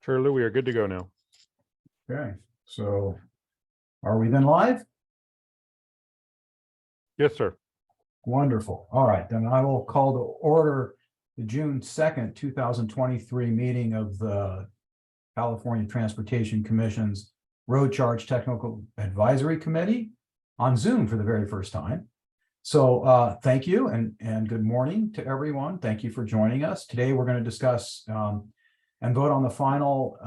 Chair Lou, we are good to go now. Okay, so are we then live? Yes, sir. Wonderful. All right, then I will call to order the June 2nd, 2023 meeting of the California Transportation Commission's Road Charge Technical Advisory Committee on Zoom for the very first time. So thank you and good morning to everyone. Thank you for joining us. Today we're going to discuss and vote on the final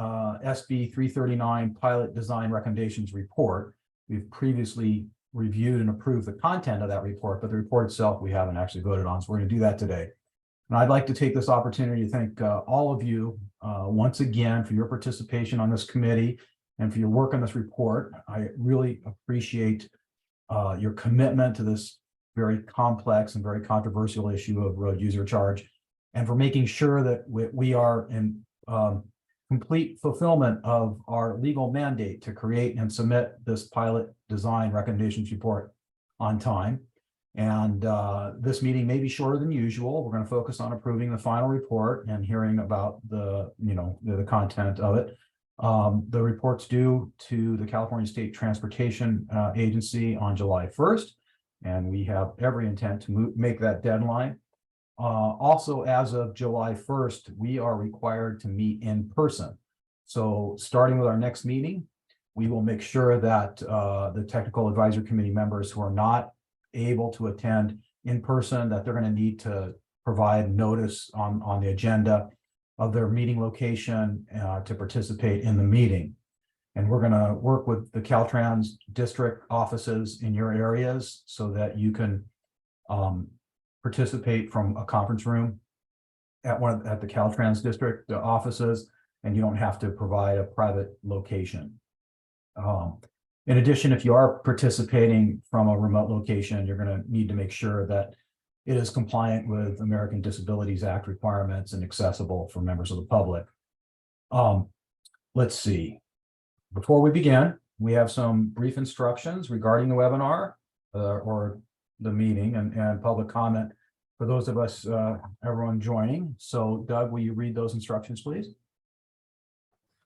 SB 339 Pilot Design Recommendations Report. We've previously reviewed and approved the content of that report, but the report itself we haven't actually voted on, so we're going to do that today. And I'd like to take this opportunity to thank all of you once again for your participation on this committee and for your work on this report. I really appreciate your commitment to this very complex and very controversial issue of road user charge, and for making sure that we are in complete fulfillment of our legal mandate to create and submit this pilot design recommendations report on time. And this meeting may be shorter than usual. We're going to focus on approving the final report and hearing about the content of it. The report's due to the California State Transportation Agency on July 1st, and we have every intent to make that deadline. Also, as of July 1st, we are required to meet in person. So starting with our next meeting, we will make sure that the Technical Advisory Committee members who are not able to attend in person, that they're going to need to provide notice on the agenda of their meeting location to participate in the meeting. And we're going to work with the Caltrans district offices in your areas so that you can participate from a conference room at the Caltrans district offices, and you don't have to provide a private location. In addition, if you are participating from a remote location, you're going to need to make sure that it is compliant with American Disabilities Act requirements and accessible for members of the public. Let's see. Before we begin, we have some brief instructions regarding the webinar or the meeting and public comment for those of us, everyone joining. So Doug, will you read those instructions, please?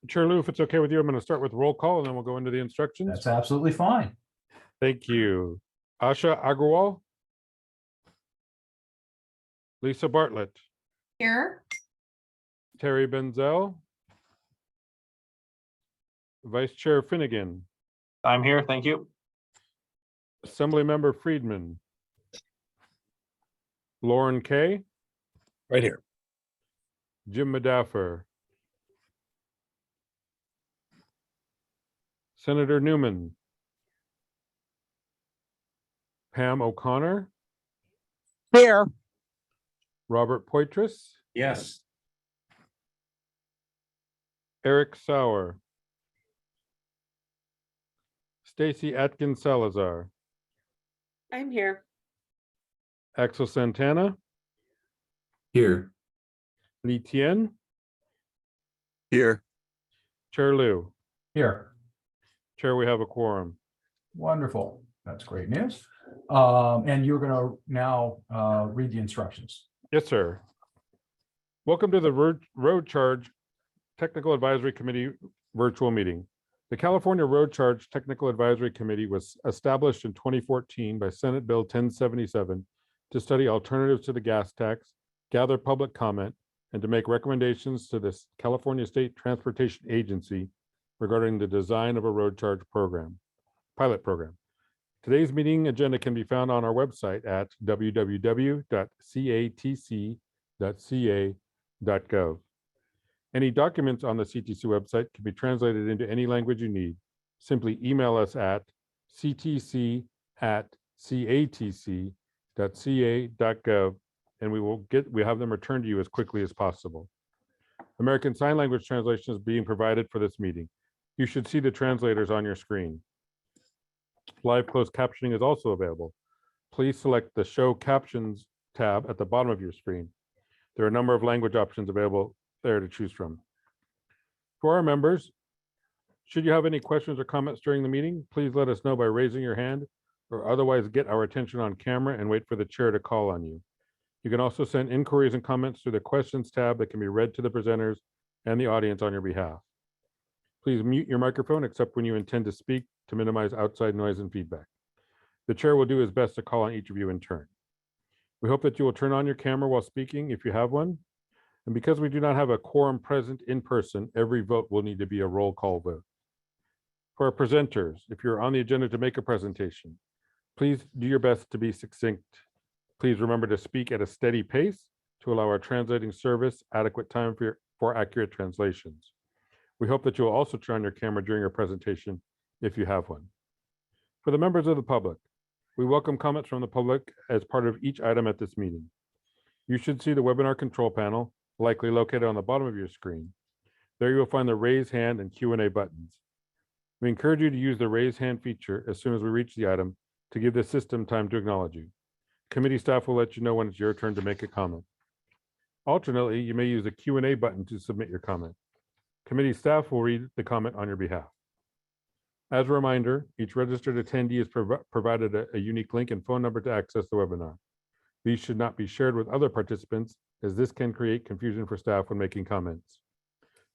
Chair Lou, if it's okay with you, I'm going to start with roll call and then we'll go into the instructions. That's absolutely fine. Thank you. Asha Agarwal. Lisa Bartlett. Here. Terry Benzel. Vice Chair Finnegan. I'm here, thank you. Assemblymember Friedman. Lauren Kay. Right here. Jim Madaffer. Senator Newman. Pam O'Connor. Here. Robert Poitras. Yes. Eric Sauer. Stacy Atkins Salazar. I'm here. Axel Santana. Here. Lee Tien. Here. Chair Liu. Here. Chair, we have a quorum. Wonderful. That's great news. And you're going to now read the instructions. Yes, sir. Welcome to the Road Charge Technical Advisory Committee virtual meeting. The California Road Charge Technical Advisory Committee was established in 2014 by Senate Bill 1077 to study alternatives to the gas tax, gather public comment, and to make recommendations to the California State Transportation Agency regarding the design of a road charge pilot program. Today's meeting agenda can be found on our website at www.catc.ca.gov. Any documents on the CTC website can be translated into any language you need. Simply email us at ctc@catc.ca.gov and we have them returned to you as quickly as possible. American Sign Language translation is being provided for this meeting. You should see the translators on your screen. Live closed captioning is also available. Please select the Show Captions tab at the bottom of your screen. There are a number of language options available there to choose from. For our members, should you have any questions or comments during the meeting, please let us know by raising your hand or otherwise get our attention on camera and wait for the chair to call on you. You can also send inquiries and comments through the Questions tab that can be read to the presenters and the audience on your behalf. Please mute your microphone except when you intend to speak to minimize outside noise and feedback. The chair will do his best to call on each of you in turn. We hope that you will turn on your camera while speaking if you have one. And because we do not have a quorum present in person, every vote will need to be a roll call vote. For our presenters, if you're on the agenda to make a presentation, please do your best to be succinct. Please remember to speak at a steady pace to allow our translating service adequate time for accurate translations. We hope that you will also turn on your camera during your presentation if you have one. For the members of the public, we welcome comments from the public as part of each item at this meeting. You should see the webinar control panel, likely located on the bottom of your screen. There you will find the raise hand and Q&A buttons. We encourage you to use the raise hand feature as soon as we reach the item to give the system time to acknowledge you. Committee staff will let you know when it's your turn to make a comment. Alternately, you may use the Q&A button to submit your comment. Committee staff will read the comment on your behalf. As a reminder, each registered attendee is provided a unique link and phone number to access the webinar. These should not be shared with other participants, as this can create confusion for staff when making comments.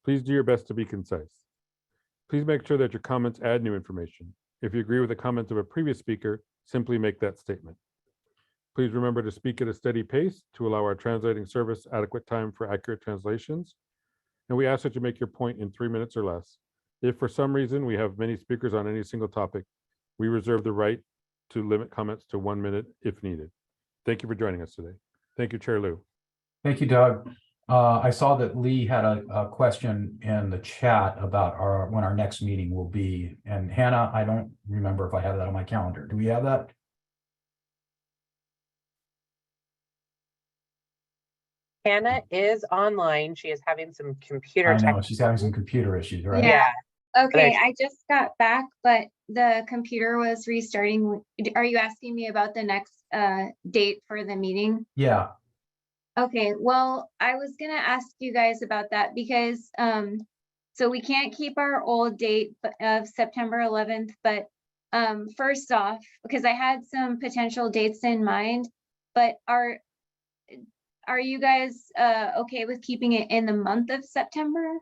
Please do your best to be concise. Please make sure that your comments add new information. If you agree with the comments of a previous speaker, simply make that statement. Please remember to speak at a steady pace to allow our translating service adequate time for accurate translations. And we ask that you make your point in 3 minutes or less. If for some reason we have many speakers on any single topic, we reserve the right to limit comments to 1 minute if needed. Thank you for joining us today. Thank you, Chair Liu. Thank you, Doug. I saw that Lee had a question in the chat about when our next meeting will be. And Hannah, I don't remember if I have that on my calendar. Do we have that? Hannah is online. She is having some computer I know, tech. she's having some computer issues, right? Yeah. Okay, I just got back, but the computer was restarting. Are you asking me about the next date for the meeting? Yeah. Okay, well, I was gonna ask you guys about that because so we can't keep our old date of September 11th, but first off, because I had some potential dates in mind, but are you guys okay with keeping it in the month of September?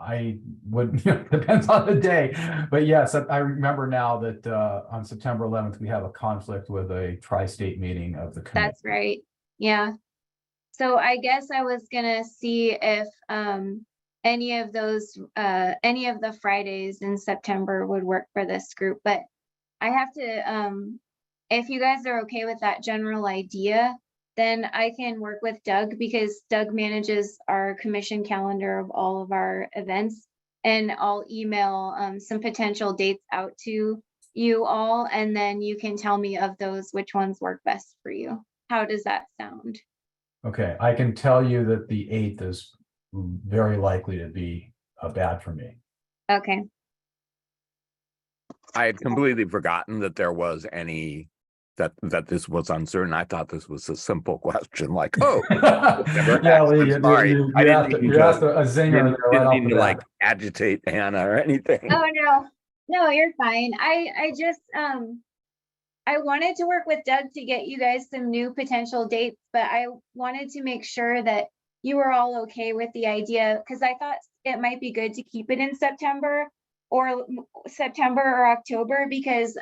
I would, depends on the day, but yes, I remember now that on September 11th, we have a conflict with a tri-state meeting of the committee. That's right. Yeah. So I guess I was gonna see if any of the Fridays in September would work for this group, but I have to, if you guys are okay with that general idea, then I can work with Doug because Doug manages our commission calendar of all of our events, and I'll email some potential dates out to you all, and then you can tell me of those which ones work best for you. How does that sound? Okay, I can tell you that the 8th is very likely to be bad for me. Okay. I had completely forgotten that there was any, that this was uncertain. I thought this was a simple question, like, oh. Yeah, Lee, I'm sorry. you I didn't asked mean you to- asked a zinger there right Didn't off mean the to like bat. agitate Hannah or anything. Oh, no, you're fine. I just, I wanted to work with Doug to get you guys some new potential dates, but I wanted to make sure that you were all okay with the idea, because I thought it might be good to keep it in September or October, because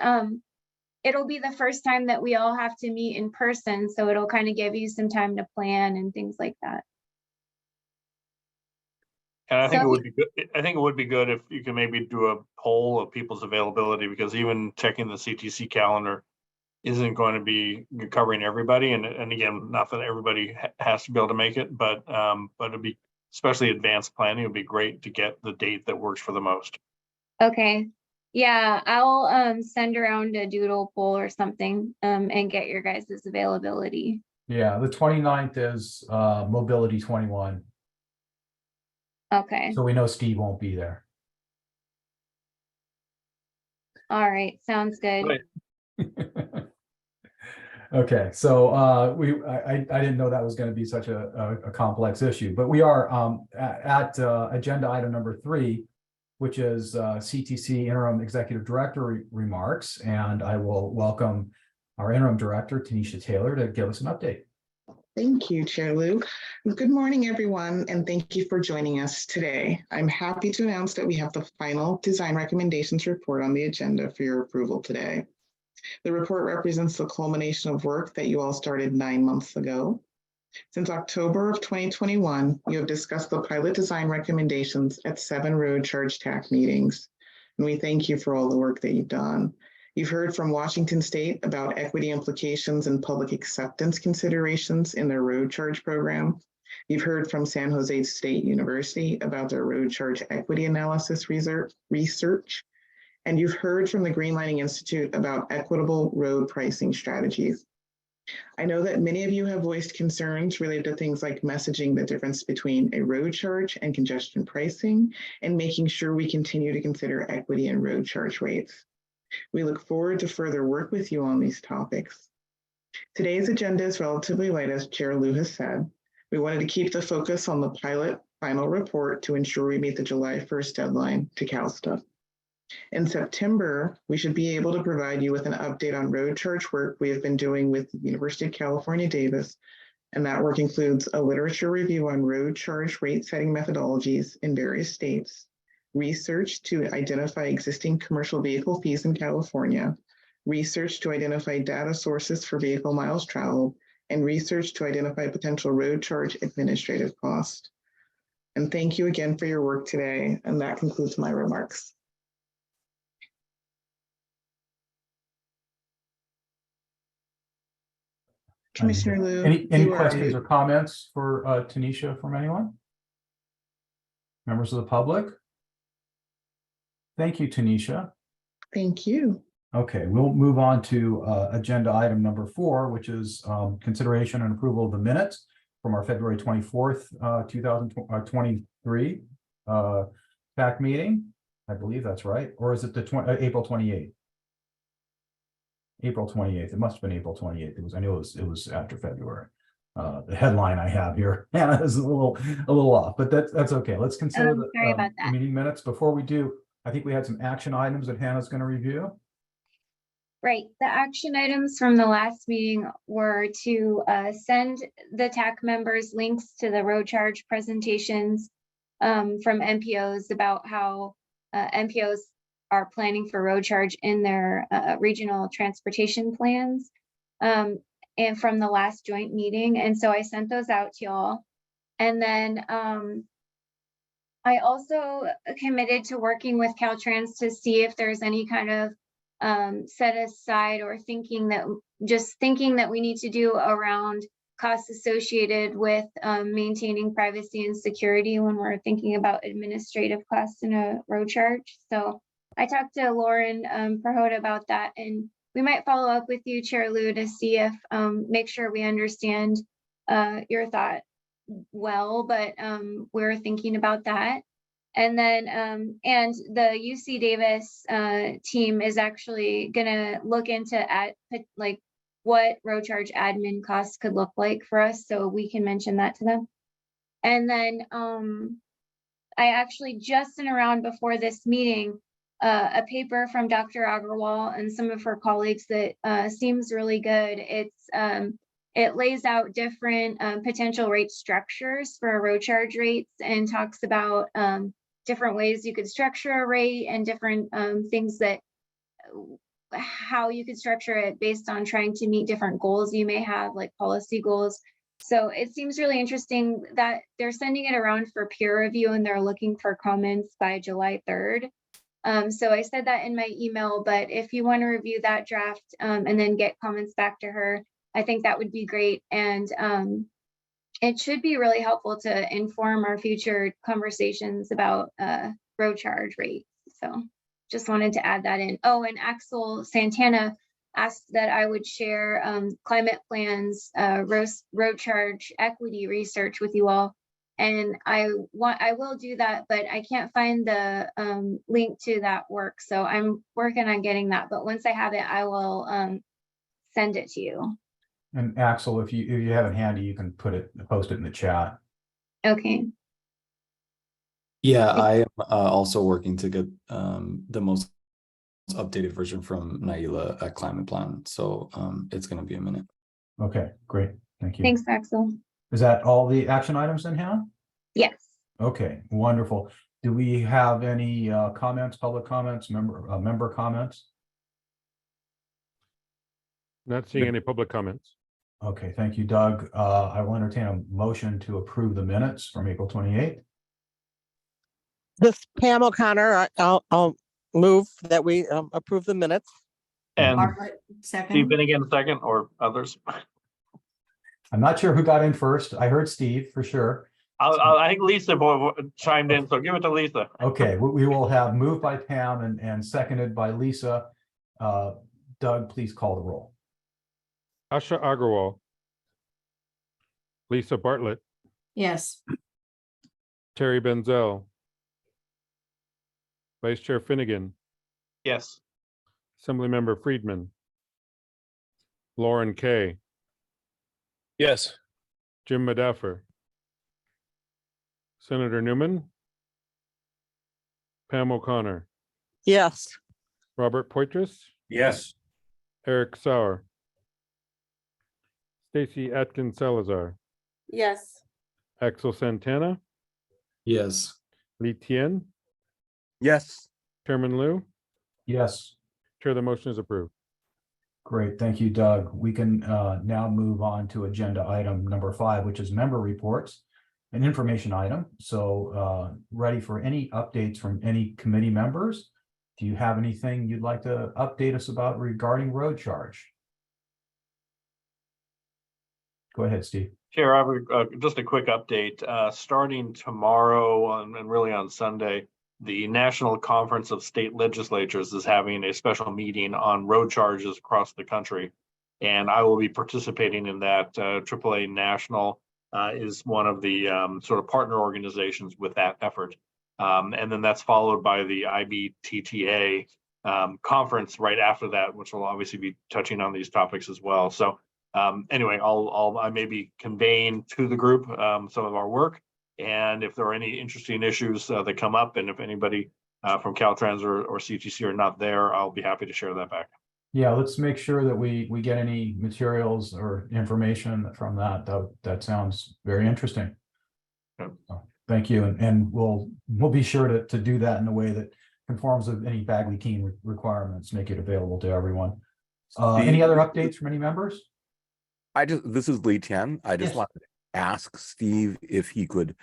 it'll be the first time that we all have to meet in person, so it'll kind of give you some time to plan and things like that. And I think So- it would be good. I think it would be good if you can maybe do a poll of people's availability, because even checking the CTC calendar isn't going to be covering everybody. And again, not that everybody has to be able to make it, but it'd be, especially advanced planning, it'd be great to get the date that works for the most. Okay, yeah, I'll send around a doodle poll or something and get your guys' availability. Yeah, the 29th is Mobility 21. Okay, So we know Steve won't be there. all right, sounds good. Right. Okay, so I didn't know that was going to be such a complex issue, but we are at agenda item number 3, which is CTC Interim Executive Director remarks, and I will welcome our Interim Director, Tanisha Taylor, to give us an update. Thank you, Chair Lou. Good morning, everyone, and thank you for joining us today. I'm happy to announce that we have the final design recommendations report on the agenda for your approval today. The report represents the culmination of work that you all started 9 months ago. Since October of 2021, you have discussed the pilot design recommendations at 7 road charge TAC meetings, and we thank you for all the work that you've done. You've heard from Washington State about equity implications and public acceptance considerations in their road charge program. You've heard from San Jose State University about their road charge equity analysis research. And you've heard from the Greenlining Institute about equitable road pricing strategies. I know that many of you have voiced concerns related to things like messaging the difference between a road charge and congestion pricing, and making sure we continue to consider equity in road charge rates. We look forward to further work with you on these topics. Today's agenda is relatively light, as Chair Lou has said. We wanted to keep the focus on the pilot final report to ensure we meet the July 1st deadline to CalSTA. In September, we should be able to provide you with an update on road charge work we have been doing with the University of California, Davis, and that work includes a literature review on road charge rate setting methodologies in various states, research to identify existing commercial vehicle fees in California, research to identify data sources for vehicle miles traveled, and research to identify potential road charge administrative cost. And thank you again for your work today, and that concludes my remarks. Commissioner Liu. Any you are- questions or comments for Tanisha from anyone? Members of the public? Thank you, Tanisha. Thank you. Okay, we'll move on to agenda item number 4, which is consideration and approval of the minutes from our February 24th, 2023 TAC meeting. I believe that's right. Or is it the April 28th? April 28th. It must have been April 28th. I knew it was after February. The headline I have here, Hannah, is a little off, but that's okay. Let's consider the sorry about that. meeting minutes. Before we do, I think we had some action items that Hannah's going to review. Right, the action items from the last meeting were to send the TAC members links to the road charge presentations from MPOs about how MPOs are planning for road charge in their regional transportation plans, and from the last joint meeting. And so I sent those out to y'all. And then I also committed to working with Caltrans to see if there's any kind of set aside or thinking that we need to do around costs associated with maintaining privacy and security when we're thinking about administrative costs in a road charge. So I talked to Lauren Perhota about that, and we might follow up with you, Chair Lou, to see if make sure we understand your thought well, but we're thinking about that. And then and the UC Davis team is actually gonna look into like what road charge admin costs could look like for us, so we can mention that to them. And then I actually just sent around before this meeting a paper from Dr. Agarwal and some of her colleagues that seems really good. It lays out different potential rate structures for road charge rates and talks about different ways you could structure a rate and different things that how you could structure it based on trying to meet different goals you may have, like policy goals. So it seems really interesting that they're sending it around for peer review and they're looking for comments by July 3rd. So I said that in my email, but if you want to review that draft and then get comments back to her, I think that would be great. And it should be really helpful to inform our future conversations about road charge rates. So just wanted to add that in. Oh, and Axel Santana asked that I would share climate plans, road charge equity research with you all. And I will do that, but I can't find the link to that work. So I'm working on getting that, but once I have it, I will send it to you. And Axel, if you have it handy, you can post it in the chat. Okay. Yeah, I am also working to get the most updated version from Naila at Climate Plan. So it's going to be a minute. Okay, great. Thank you. Thanks, Axel. Is that all the action items in here? Yes. Okay, wonderful. Do we have any comments, public comments, member comments? Not seeing any public comments. Okay, thank you, Doug. I will entertain a motion to approve the minutes from April 28th. This Pam O'Connor, I'll move that we approve the minutes. And Bartlett, Steve second. Finnegan second, or others. I'm not sure who got in first. I heard Steve for sure. I think Lisa chimed in, so give it to Lisa. Okay, we will have moved by Pam and seconded by Lisa. Doug, please call the roll. Asha Agarwal. Lisa Bartlett. Yes. Terry Benzel. Vice Chair Finnegan. Yes. Assemblymember Friedman. Lauren Kay. Yes. Jim Madaffer. Senator Newman. Pam O'Connor. Yes. Robert Poitras. Yes. Eric Sauer. Stacy Atkins Salazar. Yes. Axel Santana. Yes. Li Tien. Yes. Chairman Liu. Yes. Chair, the motion is approved. Great, thank you, Doug. We can now move on to agenda item number 5, which is member reports, an information item. So ready for any updates from any committee members? Do you have anything you'd like to update us about regarding road charge? Go ahead, Steve. Chair, I have just a quick update. Starting tomorrow and really on Sunday, the National Conference of State Legislatures is having a special meeting on road charges across the country. And I will be participating in that. AAA National is one of the sort of partner organizations with that effort. And then that's followed by the IBTTA conference right after that, which will obviously be touching on these topics as well. So anyway, I may be conveying to the group some of our work. And if there are any interesting issues that come up, and if anybody from Caltrans or CTC are not there, I'll be happy to share that back. Yeah, let's make sure that we get any materials or information from that. That sounds very interesting. Yeah. Thank you, and we'll be sure to do that in a way that conforms with any Bagley team requirements. Make it available to everyone. Any other updates from any members? This is Li Tian. I just Yes. wanted to ask Steve if he could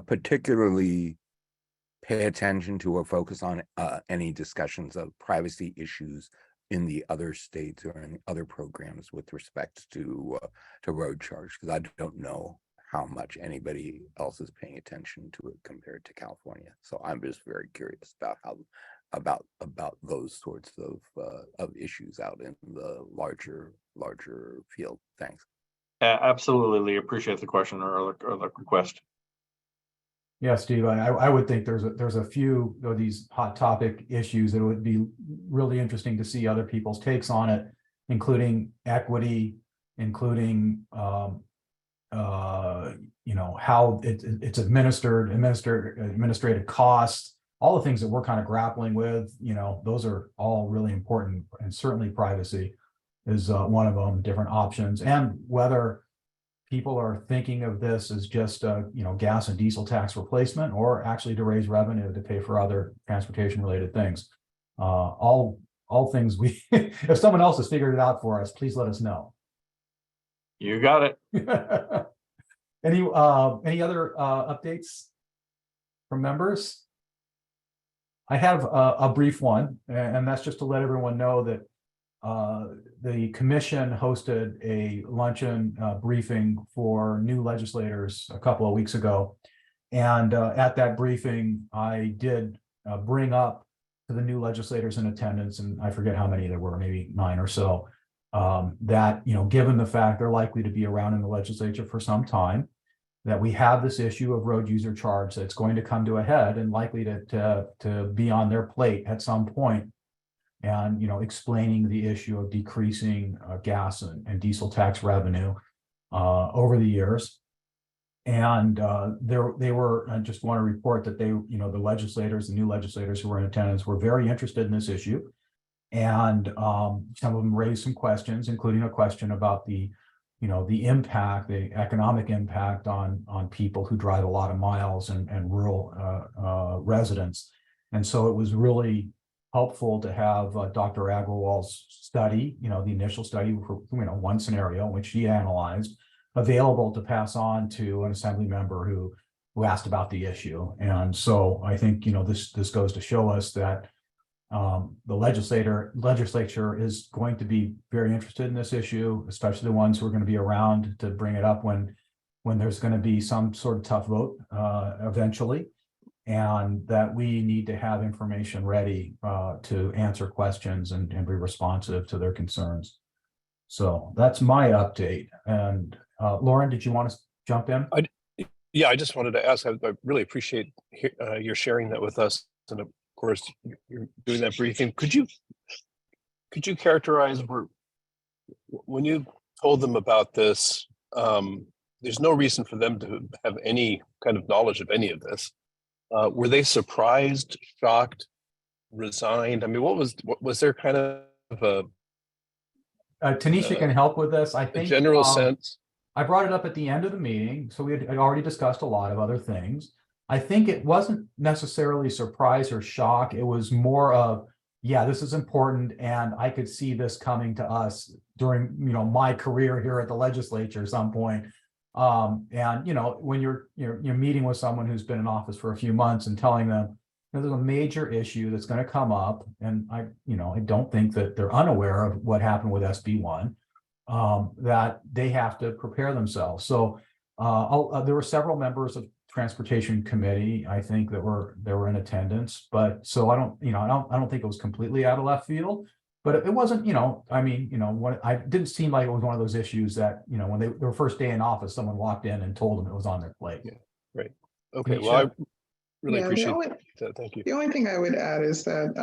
particularly pay attention to or focus on any discussions of privacy issues in the other states or in other programs with respect to road charge, because I don't know how much anybody else is paying attention to it compared to California. So I'm just very curious about those sorts of issues out in the larger field. Thanks. Absolutely, Lee. Appreciate the question or the request. Yeah, Steve, I would think there's a few of these hot topic issues that would be really interesting to see other people's takes on it, including equity, including how it's administrative costs, all the things that we're kind of grappling with. Those are all really important, and certainly privacy is one of them. Different options, and whether people are thinking of this as just gas and diesel tax replacement, or actually to raise revenue to pay for other transportation related things. All things we if someone else has figured it out for us, please let us know. You got it. Any other updates from members? I have a brief one, and that's just to let everyone know that the commission hosted a luncheon briefing for new legislators a couple of weeks ago. And at that briefing, I did bring up to the new legislators in attendance, and I forget how many there were, maybe 9 or so, that, given the fact they're likely to be around in the legislature for some time, that we have this issue of road user charge that's going to come to a head and likely to be on their plate at some point. And, explaining the issue of decreasing gas and diesel tax revenue over the years. And they were, I just want to report that the new legislators who were in attendance were very interested in this issue. And some of them raised some questions, including a question about the the impact, the economic impact on people who drive a lot of miles and rural residents. And so it was really helpful to have Dr. Agrawal's study, the initial study for one scenario, which he analyzed, available to pass on to an assembly member who asked about the issue. And so I think this goes to show us that the legislature is going to be very interested in this issue, especially the ones who are going to be around to bring it up when there's going to be some sort of tough vote eventually, and that we need to have information ready to answer questions and be responsive to their concerns. So that's my update. And Lauren, did you want to jump in? Yeah, I just wanted to ask, I really appreciate your sharing that with us. And of course, you're doing that briefing. Could you characterize when you told them about this, there's no reason for them to have any kind of knowledge of any of this. Were they surprised, shocked, resigned? I mean, what was there kind of a Tanisha can help with this. I think general sense? I brought it up at the end of the meeting, so we had already discussed a lot of other things. I think it wasn't necessarily surprise or shock. It was more of, yeah, this is important, and I could see this coming to us during my career here at the legislature at some point. And when you're meeting with someone who's been in office for a few months and telling them there's a major issue that's going to come up, and I don't think that they're unaware of what happened with SB1. That they have to prepare themselves. So there were several members of Transportation Committee, I think, that were in attendance. But so I don't think it was completely out of left field. But it wasn't, when I didn't seem like it was one of those issues that when their first day in office, someone walked in and told them it was on their plate. Yeah, right. Okay. Tanisha? Well, I really Yeah, appreciate that. Thank you. The only thing I would add is that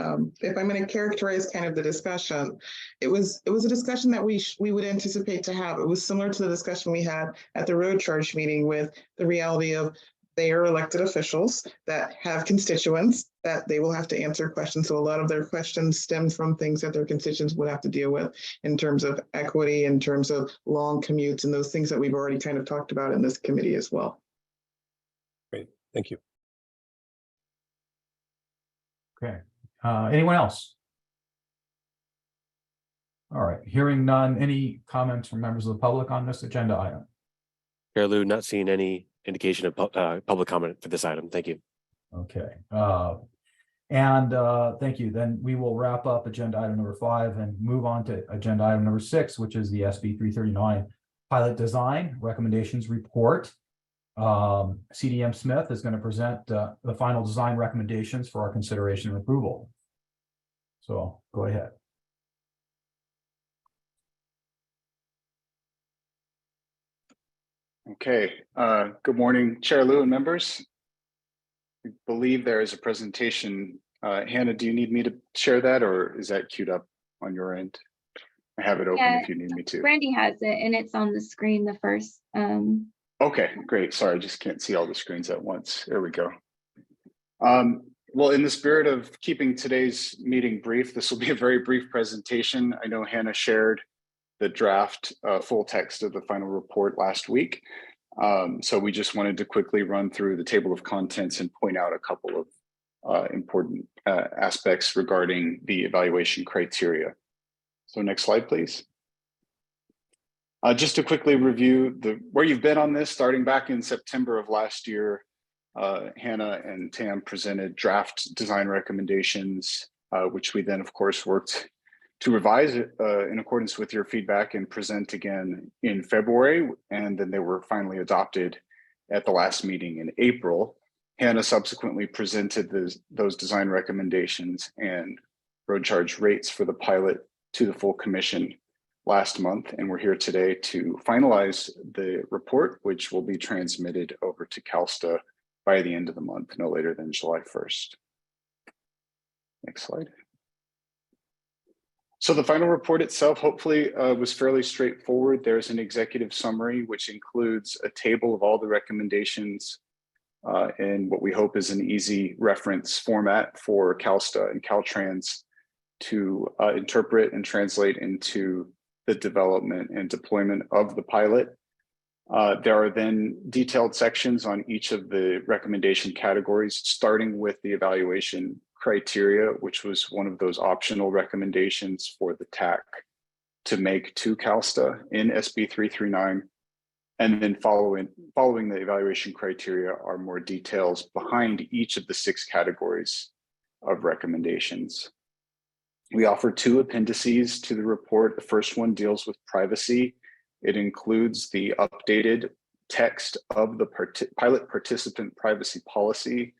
if I'm going to characterize kind of the discussion, it was a discussion that we would anticipate to have. It was similar to the discussion we had at the road charge meeting, with the reality of they are elected officials that have constituents that they will have to answer questions. So a lot of their questions stem from things that their constituents would have to deal with in terms of equity, in terms of long commutes, and those things that we've already kind of talked about in this committee as well. Great. Thank you. Okay. Anyone else? All right. Hearing none. Any comments from members of the public on this agenda item? Chair Lou, not seeing any indication of public comment for this item. Thank you. Okay. Thank you. Then we will wrap up agenda item number 5 and move on to agenda item number 6, which is the SB 339 pilot design recommendations report. CDM Smith is going to present the final design recommendations for our consideration and approval. So go ahead. Okay, good morning, Chair Lou and members. I believe there is a presentation. Hannah, do you need me to share that, or is that queued up on your end? I have it open if you need me to. Brandy has it, and it's on the screen, the first. Okay, great. Sorry, I just can't see all the screens at once. There we go. Well, in the spirit of keeping today's meeting brief, this will be a very brief presentation. I know Hannah shared the draft full text of the final report last week. So we just wanted to quickly run through the table of contents and point out a couple of important aspects regarding the evaluation criteria. So next slide, please. Just to quickly review where you've been on this, starting back in September of last year, Hannah and Tam presented draft design recommendations, which we then of course worked to revise in accordance with your feedback and present again in February. And then they were finally adopted at the last meeting in April. Hannah subsequently presented those design recommendations and road charge rates for the pilot to the full commission last month. And we're here today to finalize the report, which will be transmitted over to CalSTA by the end of the month, no later than July 1st. Next slide. So the final report itself hopefully was fairly straightforward. There's an executive summary, which includes a table of all the recommendations in what we hope is an easy reference format for CalSTA and Caltrans to interpret and translate into the development and deployment of the pilot. There are then detailed sections on each of the recommendation categories, starting with the evaluation criteria, which was one of those optional recommendations for the TAC to make to CalSTA in SB 339. And then following the evaluation criteria are more details behind each of the 6 categories of recommendations. We offer 2 appendices to the report. The first one deals with privacy. It includes the updated text of the pilot participant privacy policy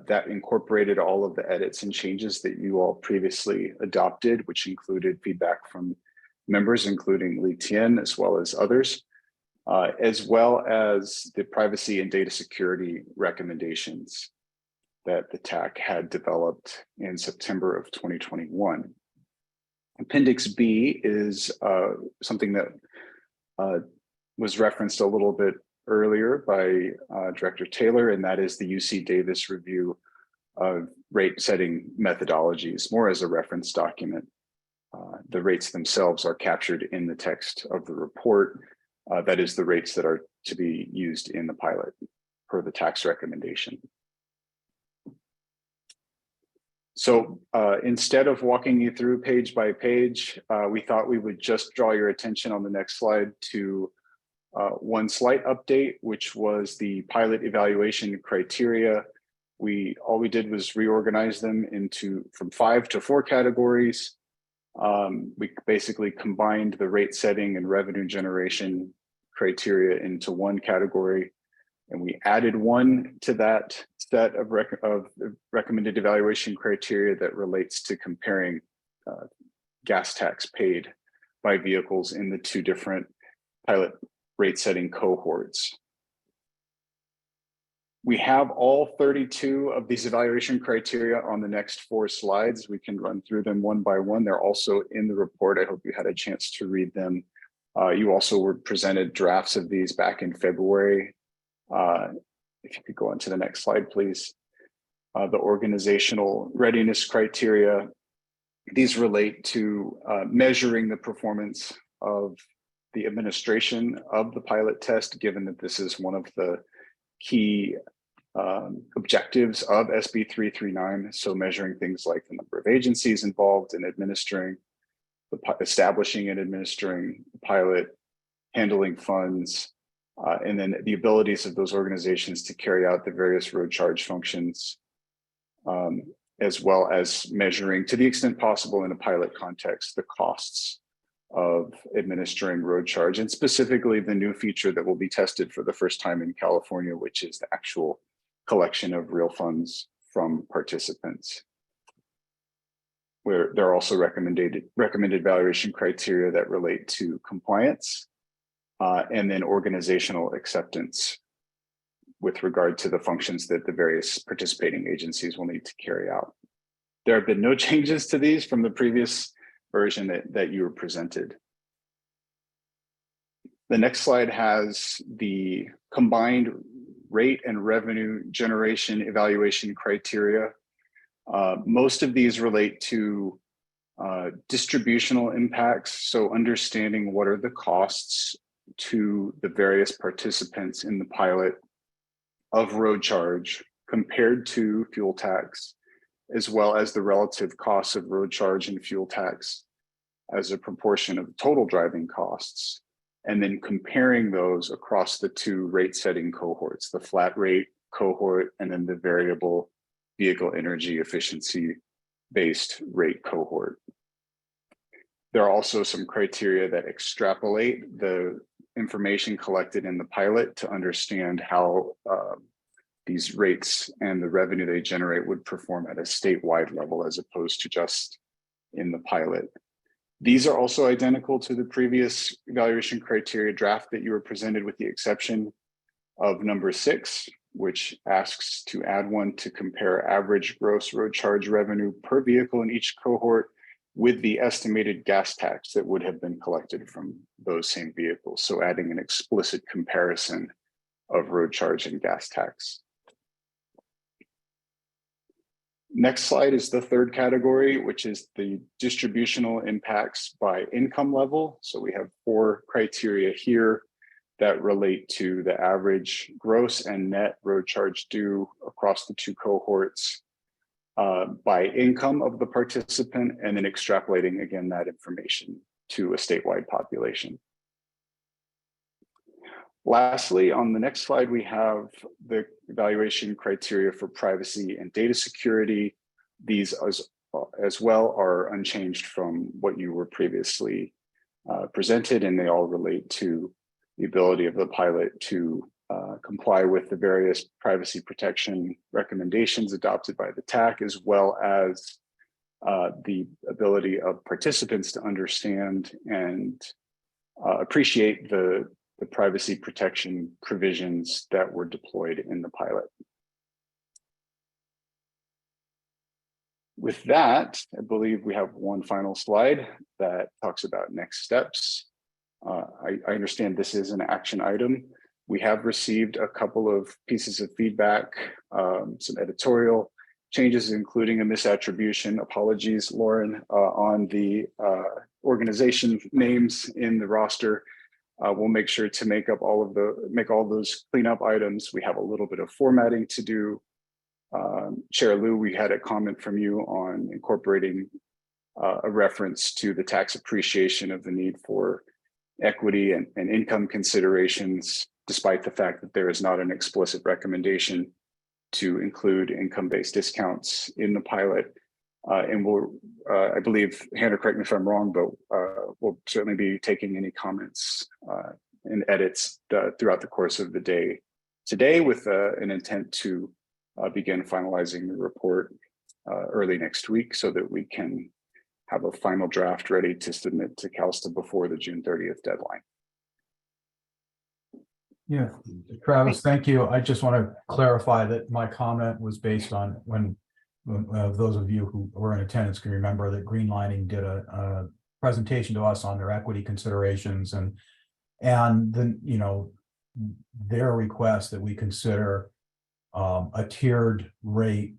that incorporated all of the edits and changes that you all previously adopted, which included feedback from members, including Li Tian, as well as others, as well as the privacy and data security recommendations that the TAC had developed in September of 2021. Appendix B is something that was referenced a little bit earlier by Director Taylor, and that is the UC Davis review of rate setting methodologies, more as a reference document. The rates themselves are captured in the text of the report. That is the rates that are to be used in the pilot per the TAC's recommendation. So instead of walking you through page by page, we thought we would just draw your attention on the next slide to one slight update, which was the pilot evaluation criteria. All we did was reorganize them from 5 to 4 categories. We basically combined the rate setting and revenue generation criteria into one category, and we added one to that set of recommended evaluation criteria that relates to comparing gas tax paid by vehicles in the 2 different pilot rate setting cohorts. We have all 32 of these evaluation criteria on the next 4 slides. We can run through them one by one. They're also in the report. I hope you had a chance to read them. You also were presented drafts of these back in February. If you could go on to the next slide, please. The organizational readiness criteria. These relate to measuring the performance of the administration of the pilot test, given that this is one of the key objectives of SB 339. So measuring things like the number of agencies involved in administering, establishing and administering the pilot, handling funds, and then the abilities of those organizations to carry out the various road charge functions, as well as measuring, to the extent possible in a pilot context, the costs of administering road charge, and specifically the new feature that will be tested for the first time in California, which is the actual collection of real funds from participants. Where there are also recommended evaluation criteria that relate to compliance, and then organizational acceptance with regard to the functions that the various participating agencies will need to carry out. There have been no changes to these from the previous version that you were presented. The next slide has the combined rate and revenue generation evaluation criteria. Most of these relate to distributional impacts, so understanding what are the costs to the various participants in the pilot of road charge compared to fuel tax, as well as the relative costs of road charge and fuel tax as a proportion of total driving costs, and then comparing those across the 2 rate setting cohorts, the flat rate cohort and then the variable vehicle energy efficiency based rate cohort. There are also some criteria that extrapolate the information collected in the pilot to understand how these rates and the revenue they generate would perform at a statewide level as opposed to just in the pilot. These are also identical to the previous evaluation criteria draft that you were presented, with the exception of number 6, which asks to add one to compare average gross road charge revenue per vehicle in each cohort with the estimated gas tax that would have been collected from those same vehicles. So adding an explicit comparison of road charge and gas tax. Next slide is the third category, which is the distributional impacts by income level. So we have 4 criteria here that relate to the average gross and net road charge due across the 2 cohorts by income of the participant, and then extrapolating again that information to a statewide population. Lastly, on the next slide, we have the evaluation criteria for privacy and data security. These as well are unchanged from what you were previously presented, and they all relate to the ability of the pilot to comply with the various privacy protection recommendations adopted by the TAC, as well as the ability of participants to understand and appreciate the privacy protection provisions that were deployed in the pilot. With that, I believe we have one final slide that talks about next steps. I understand this is an action item. We have received a couple of pieces of feedback, some editorial changes, including a misattribution. Apologies, Lauren, on the organization names in the roster. We'll make sure to make all those cleanup items. We have a little bit of formatting to do. Chair Liu, we had a comment from you on incorporating a reference to the tax appreciation of the need for equity and income considerations, despite the fact that there is not an explicit recommendation to include income-based discounts in the pilot. And we'll, I believe, Hannah, correct me if I'm wrong, but we'll certainly be taking any comments and edits throughout the course of the day today, with an intent to begin finalizing the report early next week so that we can have a final draft ready to submit to CalSTA before the June 30th deadline. Yeah, Travis, thank you. I just want to clarify that my comment was based on when those of you who were in attendance can remember that Greenlining did a presentation to us on their equity considerations and then, you know, their request that we consider a tiered rate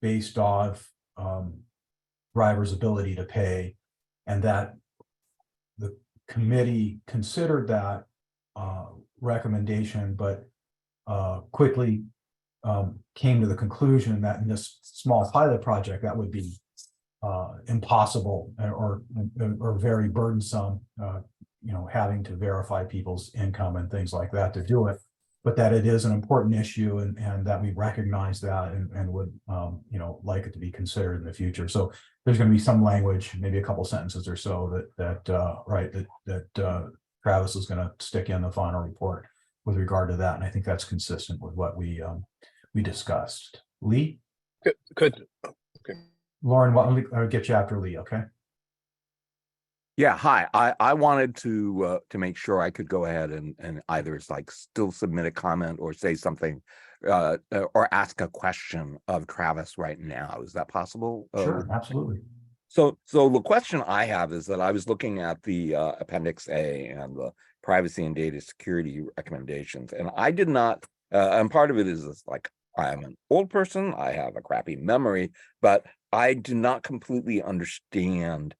based off drivers' ability to pay, and that the committee considered that recommendation, but quickly came to the conclusion that in this small pilot project that would be impossible or very burdensome, you know, having to verify people's income and things like that to do it, but that it is an important issue and that we recognize that and would, you know, like it to be considered in the future. So there's going to be some language, maybe a couple sentences or so that Travis is going to stick in the final report with regard to that. And I think that's consistent with what we discussed. Lee? Good. Okay. Lauren, I'll get you after Lee, okay? Yeah, hi. I wanted to make sure I could go ahead and either still submit a comment or say something or ask a question of Travis right now. Is that possible? Sure, absolutely. So the question I have is that I was looking at the Appendix A and the privacy and data security recommendations, and I did not, and part of it is like, I'm an old person, I have a crappy memory, but I do not completely understand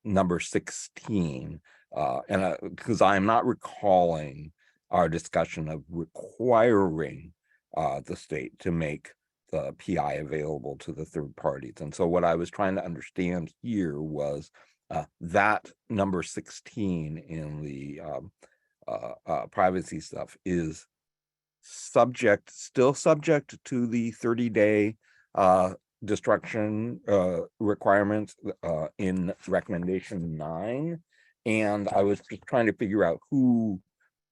number 16, and because I'm not recalling our discussion of requiring the state to make the PI available to the third parties. And so what I was trying to understand here was that number 16 in the privacy stuff is still subject to the 30-day destruction requirements in recommendation 9. And I was just trying to figure out who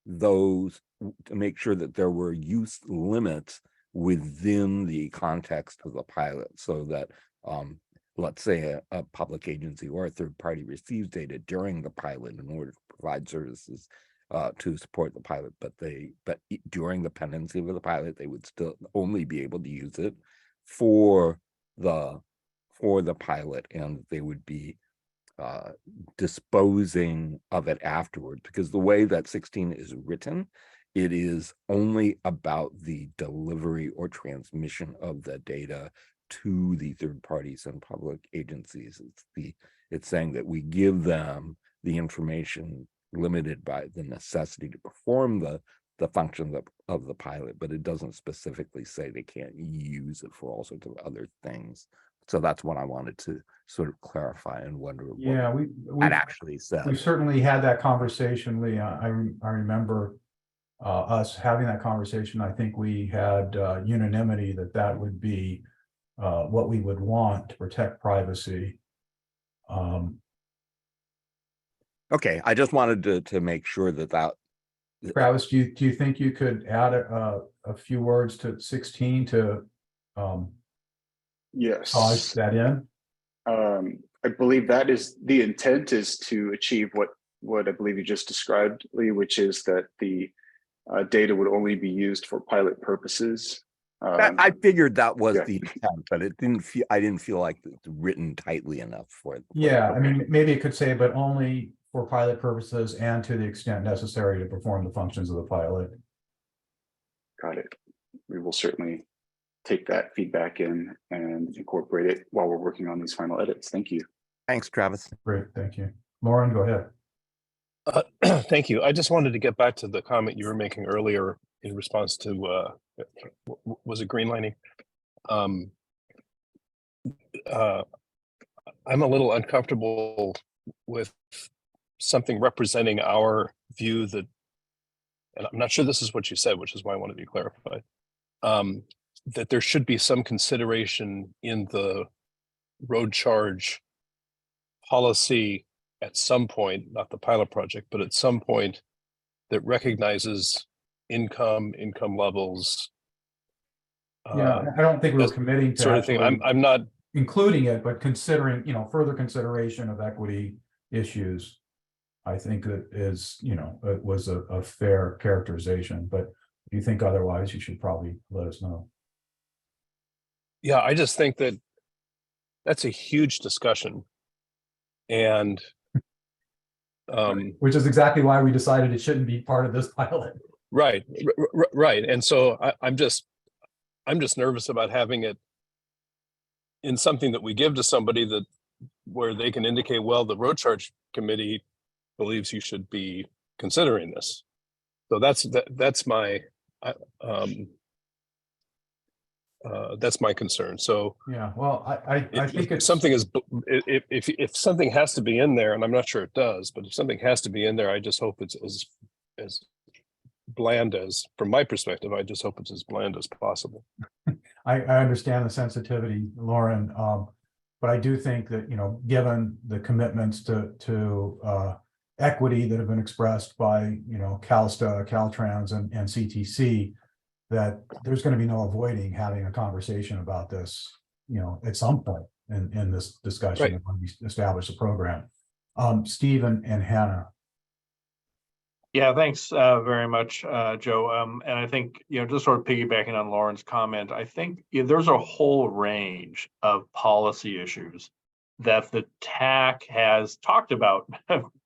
those, to make sure that there were use limits within the context of the pilot, so that let's say a public agency or a third party receives data during the pilot in order to provide services to support the pilot, but during the pendency of the pilot, they would still only be able to use it for the pilot, and they would be disposing of it afterwards, because the way that 16 is written, it is only about the delivery or transmission of the data to the third parties and public agencies. It's saying that we give them the information limited by the necessity to perform the functions of the pilot, but it doesn't specifically say they can't use it for all sorts of other things. So that's what I wanted to sort of clarify and wonder what Yeah, that actually said. we certainly had that conversation, Lee. I remember us having that conversation. I think we had unanimity that would be what we would want to protect privacy. Okay, I just wanted to make sure that Travis, do you think you could add a few words to 16 to Yes. cause that in? I believe that is the intent, is to achieve what I believe you just described, Lee, which is that the data would only be used for pilot purposes. I figured that was yeah. the intent, but I didn't feel like it's written tightly enough for it. Yeah, I mean, maybe it could say, but only for pilot purposes and to the extent necessary to perform the functions of the pilot. Got it. We will certainly take that feedback in and incorporate it while we're working on these final edits. Thank you. Thanks, Travis. Great, thank you. Lauren, go ahead. Thank you. I just wanted to get back to the comment you were making earlier in response to, was it greenlining? I'm a little uncomfortable with something representing our view that, and I'm not sure this is what you said, which is why I wanted to clarify, that there should be some consideration in the road charge policy at some point, not the pilot project, but at some point that recognizes income levels. Yeah, I don't think we were committing to sort of thing. I'm not including it, but considering, further consideration of equity issues. I think that is, it was a fair characterization, but if you think otherwise, you should probably let us know. Yeah, I just think that that's a huge discussion. And which is exactly why we decided it shouldn't be part of this pilot. Right. And so I'm just nervous about having it in something that we give to somebody where they can indicate, well, the road charge committee believes you should be considering this. So that's my concern. So yeah, well, I think it's something is, if something has to be in there, and I'm not sure it does, but if something has to be in there, I just hope it's as bland as, from my perspective, I just hope it's as bland as possible. I understand the sensitivity, Lauren, but I do think that, given the commitments to equity that have been expressed by, CalSTA, Caltrans, and CTC, that there's going to be no avoiding having a conversation about this, at some point in this discussion, right, when we establish the program. Steve and Hannah. Yeah, thanks very much, Joe. And I think, just sort of piggybacking on Lauren's comment, I think there's a whole range of policy issues that the TAC has talked about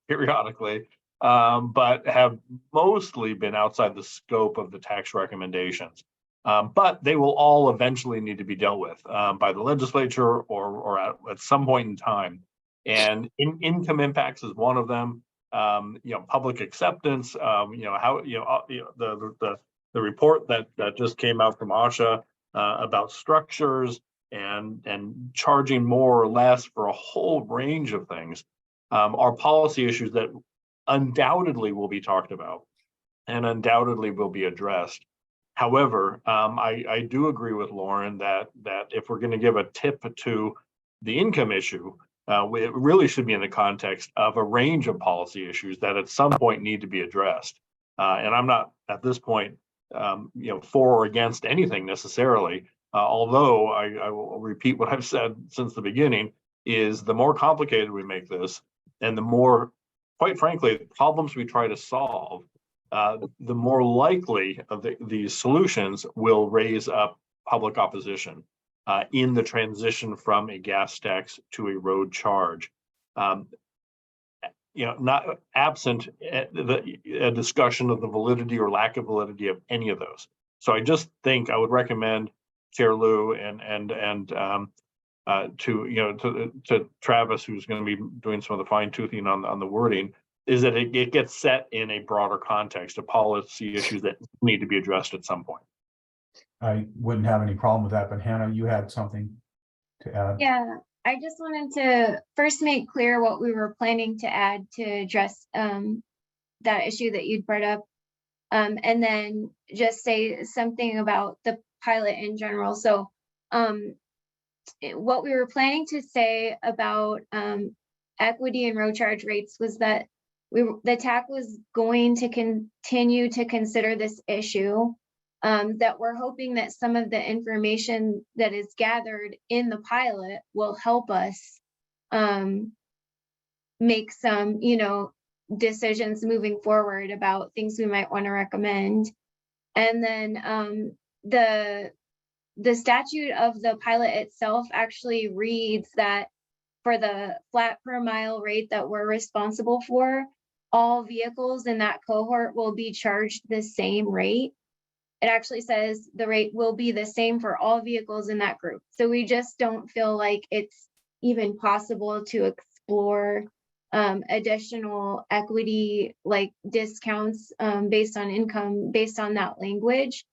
periodically, but have mostly been outside the scope of the TAC's recommendations. But they will all eventually need to be dealt with by the legislature or at some point in time. And income impacts is one of them. Public acceptance, how, the report that just came out from OSHA about structures and charging more or less for a whole range of things are policy issues that undoubtedly will be talked about and undoubtedly will be addressed. However, I do agree with Lauren that if we're going to give a tip to the income issue, it really should be in the context of a range of policy issues that at some point need to be addressed. And I'm not at this point, for or against anything necessarily, although I will repeat what I've said since the beginning, is the more complicated we make this and the more, quite frankly, problems we try to solve, the more likely of these solutions will raise up public opposition in the transition from a gas tax to a road charge. Not absent a discussion of the validity or lack of validity of any of those. So I just think I would recommend Chair Lou and to Travis, who's going to be doing some of the fine toothing on the wording, is that it gets set in a broader context of policy issues that need to be addressed at some point. I wouldn't have any problem with that, but Hannah, you had something to add? Yeah, I just wanted to first make clear what we were planning to add to address that issue that you'd brought up. And then just say something about the pilot in general. So what we were planning to say about equity and road charge rates was that the TAC was going to continue to consider this issue, that we're hoping that some of the information that is gathered in the pilot will help us make some, decisions moving forward about things we might want to recommend. And then the statute of the pilot itself actually reads that for the flat per mile rate that we're responsible for, all vehicles in that cohort will be charged the same rate. It actually says the rate will be the same for all vehicles in that group. So we just don't feel like it's even possible to explore additional equity like discounts based on income, based on that language.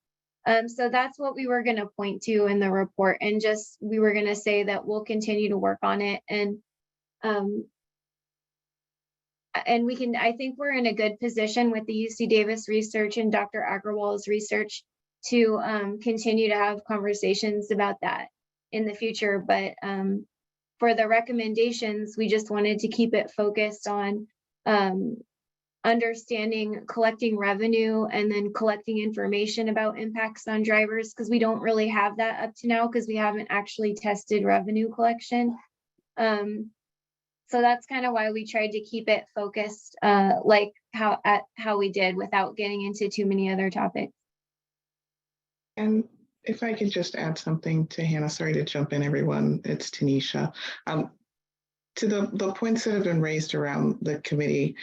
So that's what we were going to point to in the report, and just we were going to say that we'll continue to work on it, and we can. I think we're in a good position with the UC Davis research and Dr. Agrawal's research to continue to have conversations about that in the future. But for the recommendations, we just wanted to keep it focused on understanding, collecting revenue, and then collecting information about impacts on drivers, because we don't really have that up to now because we haven't actually tested revenue collection. So that's kind of why we tried to keep it focused like how we did, without getting into too many other topics. And if I could just add something to Hannah, sorry to jump in, everyone, it's Tanisha. To the points that have been raised around the committee,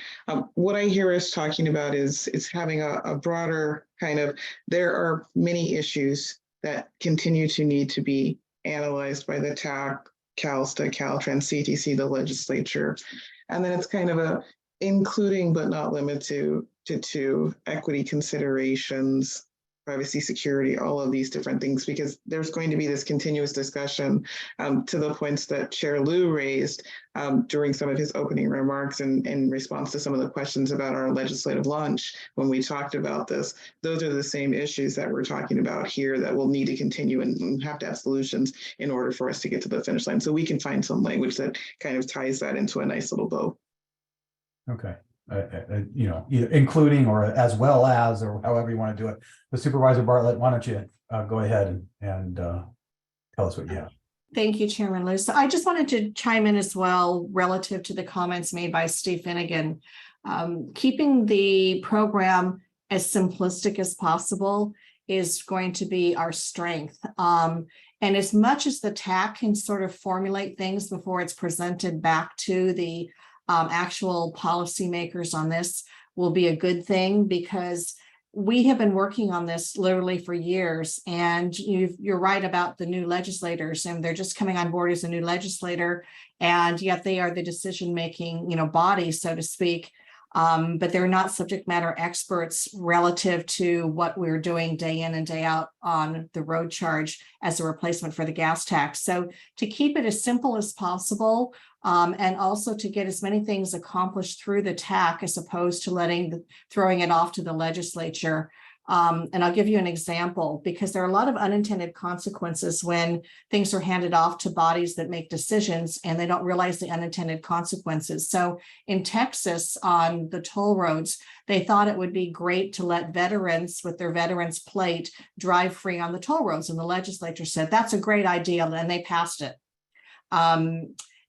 what I hear us talking about is having a broader kind of, there are many issues that continue to need to be analyzed by the TAC, CalSTA, Caltrans, CTC, the legislature. And then it's kind of a including but not limited to equity considerations, privacy, security, all of these different things, because there's going to be this continuous discussion to the points that Chair Lou raised during some of his opening remarks and in response to some of the questions about our legislative lunch when we talked about this. Those are the same issues that we're talking about here that will need to continue and have to have solutions in order for us to get to the finish line. So we can find some language that kind of ties that into a nice little bow. Okay. Either including or as well as, or however you want to do it. But Supervisor Bartlett, why don't you go ahead and tell us what you have. Thank you, Chairman Lou. So I just wanted to chime in as well relative to the comments made by Steve Finnegan. Keeping the program as simplistic as possible is going to be our strength. And as much as the TAC can sort of formulate things before it's presented back to the actual policymakers on this, will be a good thing, because we have been working on this literally for years. And you're right about the new legislators, and they're just coming on board as a new legislator, and yet they are the decision-making, body, so to speak. But they're not subject matter experts relative to what we're doing day in and day out on the road charge as a replacement for the gas tax. So to keep it as simple as possible, and also to get as many things accomplished through the TAC as opposed to throwing it off to the legislature. And I'll give you an example, because there are a lot of unintended consequences when things are handed off to bodies that make decisions and they don't realize the unintended consequences. So in Texas, on the toll roads, they thought it would be great to let veterans with their veterans plate drive free on the toll roads. And the legislature said, that's a great idea. And they passed it.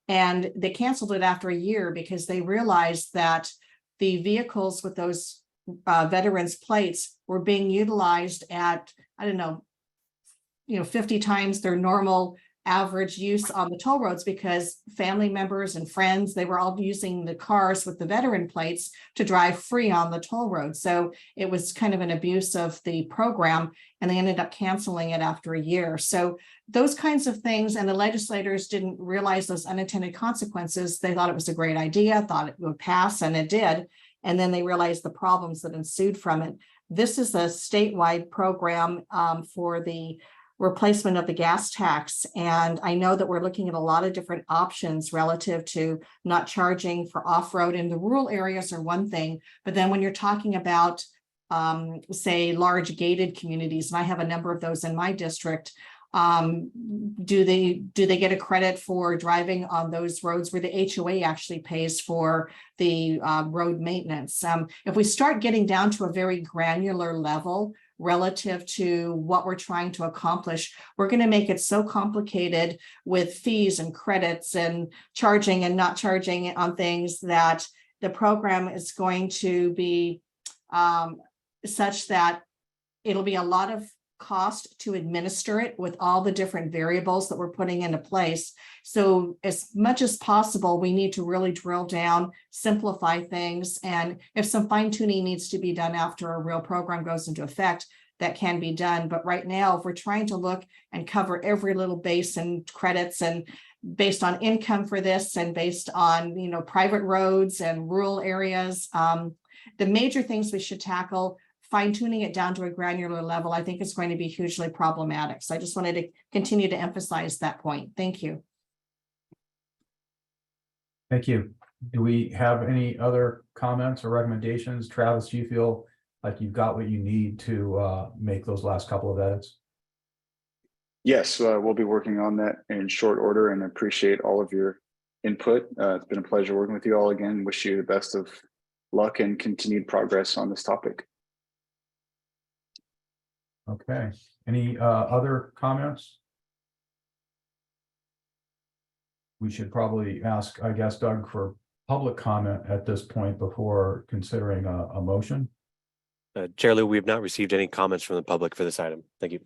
And they canceled it after a year because they realized that the vehicles with those veterans plates were being utilized at, 50 times their normal average use on the toll roads because family members and friends, they were all using the cars with the veteran plates to drive free on the toll road. So it was kind of an abuse of the program, and they ended up canceling it after a year. So those kinds of things, and the legislators didn't realize those unintended consequences. They thought it was a great idea, thought it would pass, and it did. And then they realized the problems that ensued from it. This is a statewide program for the replacement of the gas tax. And I know that we're looking at a lot of different options relative to not charging for off-road in the rural areas are one thing. But then when you're talking about, say, large gated communities, and I have a number of those in my district, do they get a credit for driving on those roads where the HOA actually pays for the road maintenance? If we start getting down to a very granular level relative to what we're trying to accomplish, we're going to make it so complicated with fees and credits and charging and not charging on things that the program is going to be such that it'll be a lot of cost to administer it with all the different variables that we're putting into place. So as much as possible, we need to really drill down, simplify things. And if some fine tuning needs to be done after a real program goes into effect, that can be done. But right now, if we're trying to look and cover every little base and credits and based on income for this and based on, you know, private roads and rural areas, the major things we should tackle, fine tuning it down to a granular level, I think is going to be hugely problematic. So I just wanted to continue to emphasize that point. Thank you. Thank you. Do we have any other comments or recommendations? Travis, do you feel like you've got what you need to make those last couple of edits? Yes, we'll be working on that in short order and appreciate all of your input. It's been a pleasure working with you all again. Wish you the best of luck and continued progress on this topic. Okay. Any other comments? We should probably ask, I guess, Doug, for public comment at this point before considering a motion. Chair Lou, we have not received any comments from the public for this item. Thank you.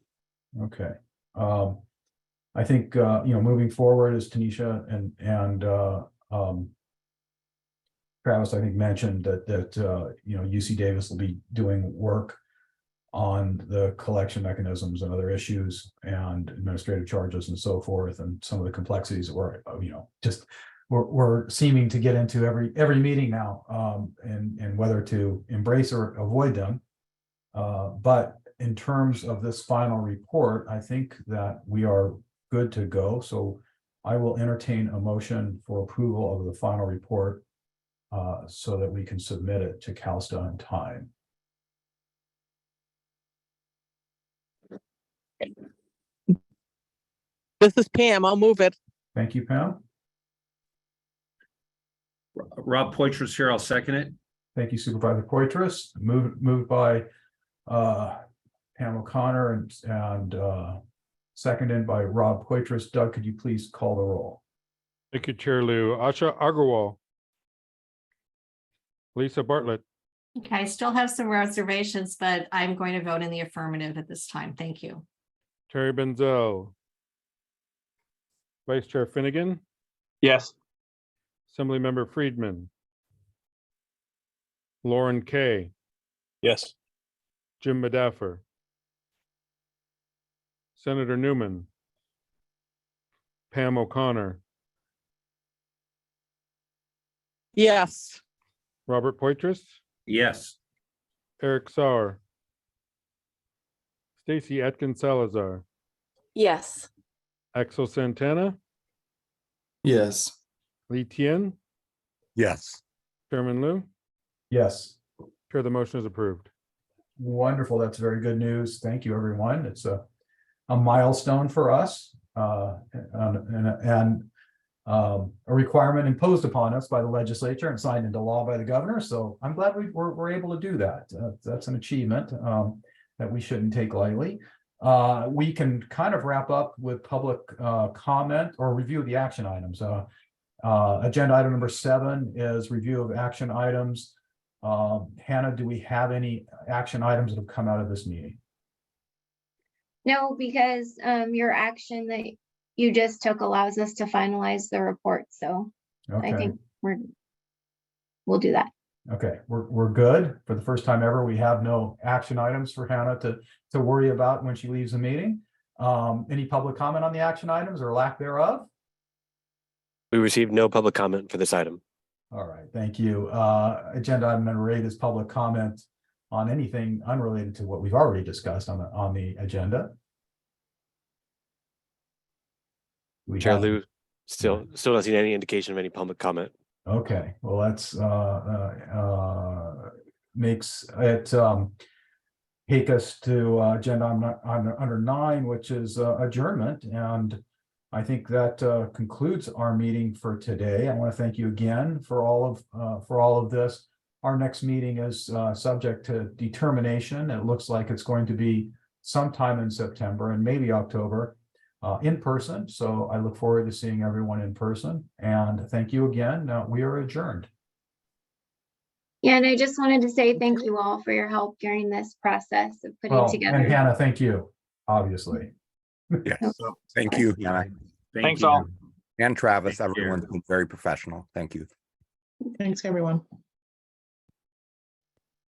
Okay. I think, moving forward, as Tanisha and Travis, I think, mentioned that UC Davis will be doing work on the collection mechanisms and other issues and administrative charges and so forth, and some of the complexities that we're seeming to get into every meeting now, and whether to embrace or avoid them. But in terms of this final report, I think that we are good to go. So I will entertain a motion for approval of the final report so that we can submit it to CalSTA in time. This is Pam. I'll move it. Thank you, Pam. Rob Poitras here. I'll second it. Thank you, Supervisor Poitras. Moved by Pam O'Connor and seconded by Rob Poitras. Doug, could you please call the roll? Thank you, Chair Lou. Asha Agarwal. Lisa Bartlett. Okay, I still have some reservations, but I'm going to vote in the affirmative at this time. Thank you. Terry Benzel. Vice Chair Finnegan. Yes. Assemblymember Friedman. Lauren Kay. Yes. Jim Madaffer. Senator Newman. Pam O'Connor. Yes. Robert Poitras. Yes. Eric Sauer. Stacy Atkins Salazar. Yes. Axel Santana. Yes. Lee Tien. Yes. Chairman Liu. Yes. Chair, the motion is approved. Wonderful. That's very good news. Thank you, everyone. It's a milestone for us and a requirement imposed upon us by the legislature and signed into law by the governor. So I'm glad we're able to do that. That's an achievement that we shouldn't take lightly. We can kind of wrap up with public comment or review of the action items. Agenda item number 7 is review of action items. Hannah, do we have any action items that have come out of this meeting? No, because your action that you just took allows us to finalize the report. So I Okay, think we'll do that. okay, we're good. For the first time ever, we have no action items for Hannah to worry about when she leaves the meeting. Any public comment on the action items or lack thereof? We received no public comment for this item. All right, thank you. Agenda item number 8 is public comment on anything unrelated to what we've already discussed on the agenda. We Chair have- Liu still not seeing any indication of any public comment. Okay, well, that's makes it take us to agenda under 9, which is adjournment. And I think that concludes our meeting for today. I want to thank you again for all of this. Our next meeting is subject to determination. It looks like it's going to be sometime in September and maybe October. In person. So I look forward to seeing everyone in person, and thank you again. We are adjourned. Yeah, and I just wanted to say thank you all for your help during this process of putting Well, together. and Hannah, thank you, obviously. Yes, thank you, Hannah. Thanks all. And Travis, Take care. everyone's been very professional. Thank you. Thanks, everyone.